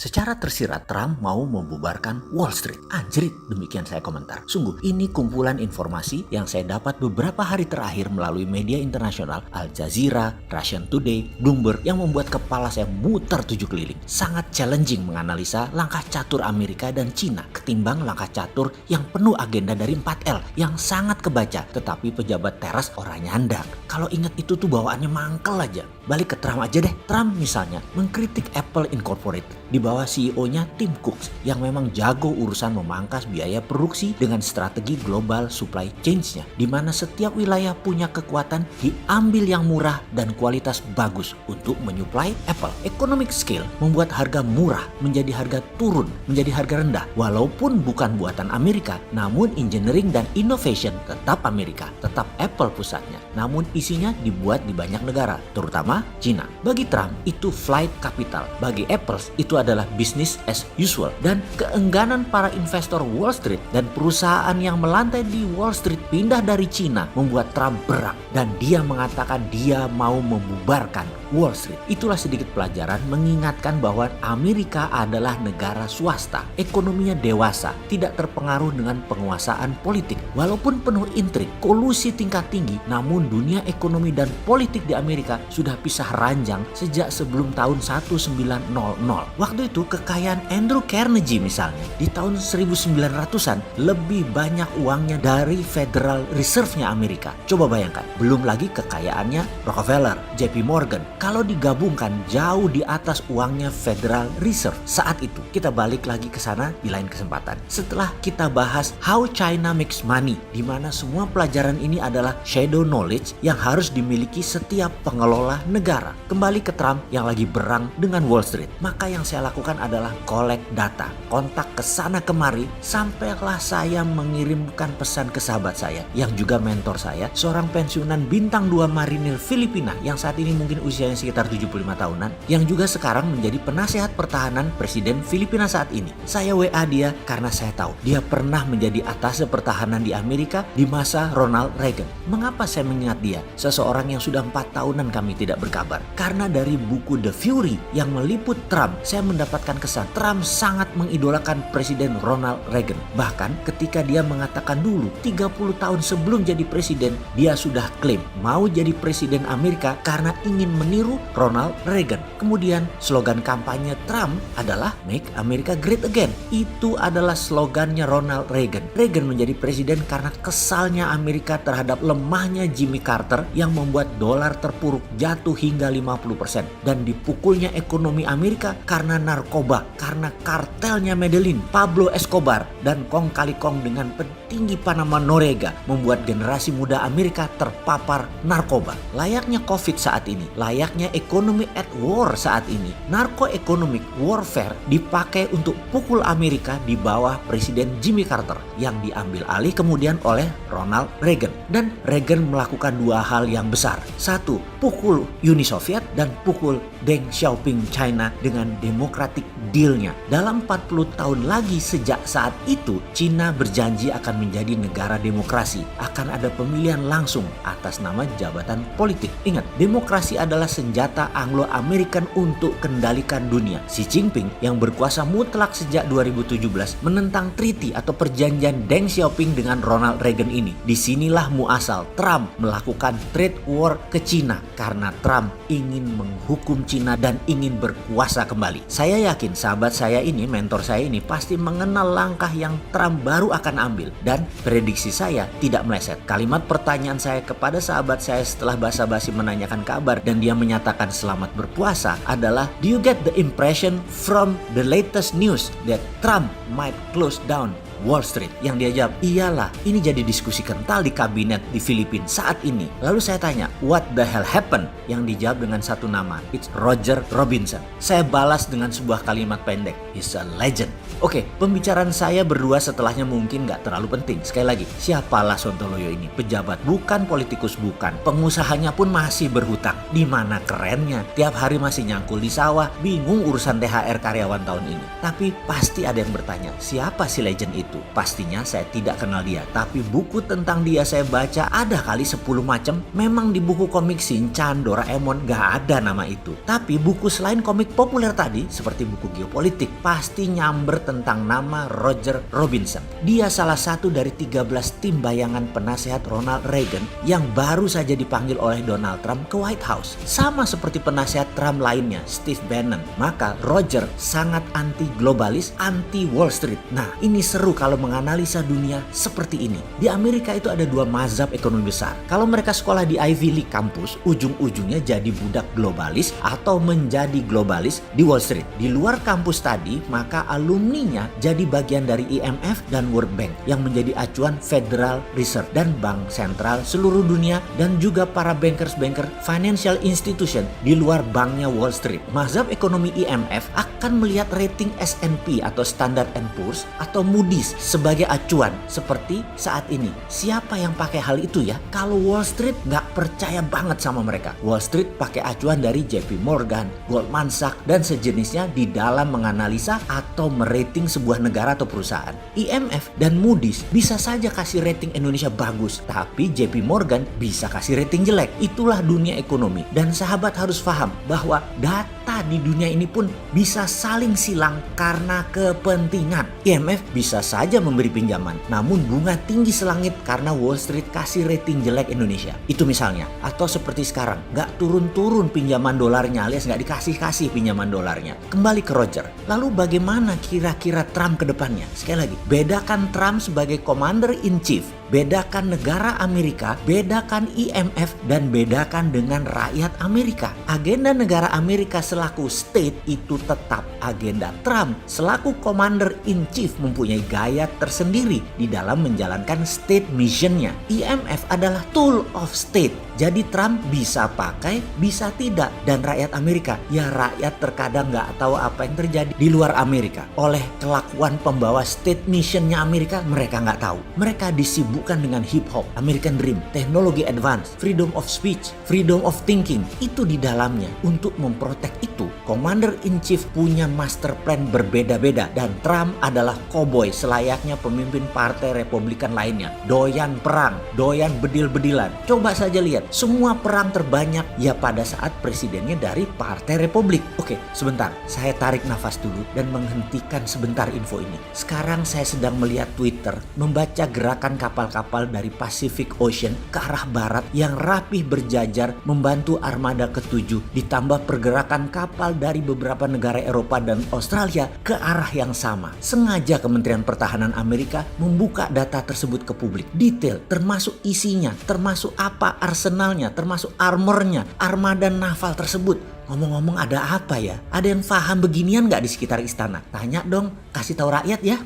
Secara tersirat, Trump mau membubarkan Wall Street. Anjrit, demikian saya komentar. Sungguh, ini kumpulan informasi yang saya dapat beberapa hari terakhir melalui media internasional Al Jazeera, Russian Today, Bloomberg yang membuat kepala saya muter 7 keliling. Sangat challenging menganalisa langkah catur Amerika dan Cina ketimbang langkah catur yang penuh agenda dari 4L yang sangat kebaca, tetapi pejabat teras orang nyandang. Kalau ingat itu tuh bawaannya mangkel aja. Balik ke Trump aja deh. Trump misalnya mengkritik Apple Incorporated di bawah CEO-nya Tim Cook yang memang jago urusan memangkas biaya produksi dengan strategi global supply chain-nya, di mana setiap wilayah punya kekuatan diambil yang murah dan kualitas bagus untuk menyuplai Apple. Economic scale membuat harga murah menjadi harga turun, menjadi harga rendah. Walaupun bukan buatan Amerika, namun engineering dan innovation tetap Amerika, tetap Apple pusatnya. Namun isinya dibuat di banyak negara, terutama Cina. Bagi Trump itu flight capital, bagi Apple itu adalah business as usual, dan keengganan para investor Wall Street dan perusahaan yang melantai di Wall Street pindah dari Cina membuat Trump berang dan dia mengatakan dia mau membubarkan Wall Street. Itulah sedikit pelajaran mengingatkan bahwa Amerika adalah negara swasta, ekonominya dewasa, tidak terpengaruh dengan penguasaan politik. Walaupun penuh intrik, kolusi tingkat tinggi, namun dunia ekonomi dan politik di Amerika sudah pisah ranjang sejak sebelum tahun 1900. Waktu itu kekayaan Andrew Carnegie misalnya di tahun 1900-an lebih banyak uangnya dari Federal Reserve-nya Amerika. Coba bayangkan, belum lagi kekayaannya Rockefeller, JP Morgan. Kalau digabungkan jauh di atas uangnya Federal Reserve saat itu. Kita balik lagi ke sana di lain kesempatan. Setelah kita bahas How China Makes Money, di mana semua pelajaran ini adalah shadow knowledge yang harus dimiliki setiap pengelola negara. Kembali ke Trump yang lagi berang dengan Wall Street. Maka yang saya lakukan adalah collect data, kontak ke sana kemari, sampailah saya mengirimkan pesan ke sahabat saya yang juga mentor saya, seorang pensiunan bintang 2 marinir Filipina yang saat ini mungkin usianya sekitar 75 tahunan, yang juga sekarang menjadi penasehat pertahanan Presiden Filipina saat ini. Saya WA dia karena saya tahu dia pernah menjadi atase pertahanan di Amerika di masa Ronald Reagan. Mengapa saya mengingat dia? Seseorang yang sudah 4 tahunan kami tidak berkabar. Karena dari buku The Fury yang meliput Trump, saya mendapatkan kesan Trump sangat mengidolakan Presiden Ronald Reagan. Bahkan ketika dia mengatakan dulu 30 tahun sebelum jadi presiden, dia sudah klaim mau jadi presiden Amerika karena ingin meniru Ronald Reagan. Kemudian slogan kampanye Trump adalah Make America Great Again. Itu adalah slogannya Ronald Reagan. Reagan menjadi presiden karena kesalnya Amerika terhadap lemahnya Jimmy Carter yang membuat dolar terpuruk jatuh hingga 50% dan dipukulnya ekonomi Amerika karena narkoba, karena kartelnya Medellin, Pablo Escobar, dan kong kali kong dengan petinggi Panama Noriega membuat generasi muda Amerika terpapar narkoba. Layaknya COVID saat ini, layaknya ekonomi at war saat ini, narco-economic warfare dipakai untuk pukul Amerika di bawah Presiden Jimmy Carter yang diambil alih kemudian oleh Ronald Reagan. Dan Reagan melakukan 2 hal yang besar. 1, pukul Uni Soviet dan pukul Deng Xiaoping China dengan Democratic Deal-nya. Dalam 40 tahun lagi sejak saat itu, Cina berjanji akan menjadi negara demokrasi. Akan ada pemilihan langsung atas nama jabatan politik. Ingat, demokrasi adalah senjata Anglo-American untuk kendalikan dunia. Xi Jinping yang berkuasa mutlak sejak 2017 menentang treaty atau perjanjian Deng Xiaoping dengan Ronald Reagan ini. Disinilah muasal Trump melakukan trade war ke Cina karena Trump ingin menghukum Cina dan ingin berkuasa kembali. Saya yakin sahabat saya ini, mentor saya ini pasti mengenal langkah yang Trump baru akan ambil dan prediksi saya tidak meleset. Kalimat pertanyaan saya kepada sahabat saya setelah basa-basi menanyakan kabar dan dia menyatakan selamat berpuasa adalah, do you get the impression from the latest news that Trump might close down Wall Street? Yang dia jawab, iyalah, ini jadi diskusi kental di kabinet di Filipina saat ini. Lalu saya tanya, what the hell happened? Yang dijawab dengan satu nama, it's Roger Robinson. Saya balas dengan sebuah kalimat pendek, he's a legend. Oke, pembicaraan saya berdua setelahnya mungkin gak terlalu penting. Sekali lagi, siapalah Sontoloyo ini? Pejabat bukan, politikus bukan, pengusahanya pun masih berhutang. Di mana kerennya? Tiap hari masih nyangkul di sawah, bingung urusan THR karyawan tahun ini. Tapi pasti ada yang bertanya, siapa si legend itu? itu. Pastinya saya tidak kenal dia, tapi buku tentang dia saya baca ada kali 10 macam. Memang di buku komik Shinchan, Doraemon gak ada nama itu. Tapi buku selain komik populer tadi, seperti buku geopolitik, pasti nyamber tentang nama Roger Robinson. Dia salah satu dari 13 tim bayangan penasehat Ronald Reagan yang baru saja dipanggil oleh Donald Trump ke White House. Sama seperti penasehat Trump lainnya, Steve Bannon. Maka Roger sangat anti-globalis, anti-Wall Street. Nah, ini seru kalau menganalisa dunia seperti ini. Di Amerika itu ada dua mazhab ekonomi besar. Kalau mereka sekolah di Ivy League kampus, ujung-ujungnya jadi budak globalis atau menjadi globalis di Wall Street. Di luar kampus tadi, maka alumninya jadi bagian dari IMF dan World Bank yang menjadi acuan Federal Reserve dan Bank Sentral seluruh dunia, dan juga para bankers-banker financial institution di luar banknya Wall Street. Mazhab ekonomi IMF akan melihat rating S&P atau Standard & Poor's atau Moody's sebagai acuan. Seperti saat ini, siapa yang pakai hal itu ya? Kalau Wall Street nggak percaya banget sama mereka. Wall Street pakai acuan dari JP Morgan, Goldman Sachs, dan sejenisnya di dalam menganalisa atau merating sebuah negara atau perusahaan. IMF dan Moody's bisa saja kasih rating Indonesia bagus, tapi JP Morgan bisa kasih rating jelek. Itulah dunia ekonomi. Dan sahabat harus paham bahwa data di dunia ini pun bisa saling silang karena kepentingan. IMF bisa saja memberi pinjaman, namun bunga tinggi selangit karena Wall Street kasih rating jelek Indonesia. Itu misalnya. Atau seperti sekarang, nggak turun-turun pinjaman dolarnya alias nggak dikasih-kasih pinjaman dolarnya. Kembali ke Roger. Lalu bagaimana kira-kira Trump ke depannya? Sekali lagi, bedakan Trump sebagai Commander in Chief, bedakan negara Amerika, bedakan IMF, dan bedakan dengan rakyat Amerika. Agenda negara Amerika selaku state itu tetap. Agenda Trump selaku Commander in Chief mempunyai gaya tersendiri di dalam menjalankan state missionnya. IMF adalah tool of state. Jadi Trump bisa pakai, bisa tidak. Dan rakyat Amerika, ya rakyat terkadang nggak tahu apa yang terjadi di luar Amerika. Oleh kelakuan pembawa state missionnya Amerika, mereka nggak tahu. Mereka disibukkan dengan hip hop, American Dream, teknologi advance, freedom of speech, freedom of thinking. Itu di dalamnya. Untuk memprotek itu, Commander in Chief punya master plan berbeda-beda. Dan Trump adalah cowboy selayaknya pemimpin partai Republikan lainnya. Doyan perang, doyan bedil-bedilan. Coba saja lihat. Semua perang terbanyak ya pada saat presidennya dari Partai Republik. Oke, sebentar. Saya tarik nafas dulu dan menghentikan sebentar info ini. Sekarang saya sedang melihat Twitter, membaca gerakan kapal-kapal dari Pacific Ocean ke arah barat yang rapih berjajar membantu armada ke-7, ditambah pergerakan kapal dari beberapa negara Eropa dan Australia ke arah yang sama. Sengaja Kementerian Pertahanan Amerika membuka data tersebut ke publik. Detail, termasuk isinya, termasuk apa arsenalnya, termasuk armornya, armada naval tersebut. Ngomong-ngomong ada apa ya? Ada yang paham beginian nggak di sekitar istana? Tanya dong, kasih tahu rakyat ya.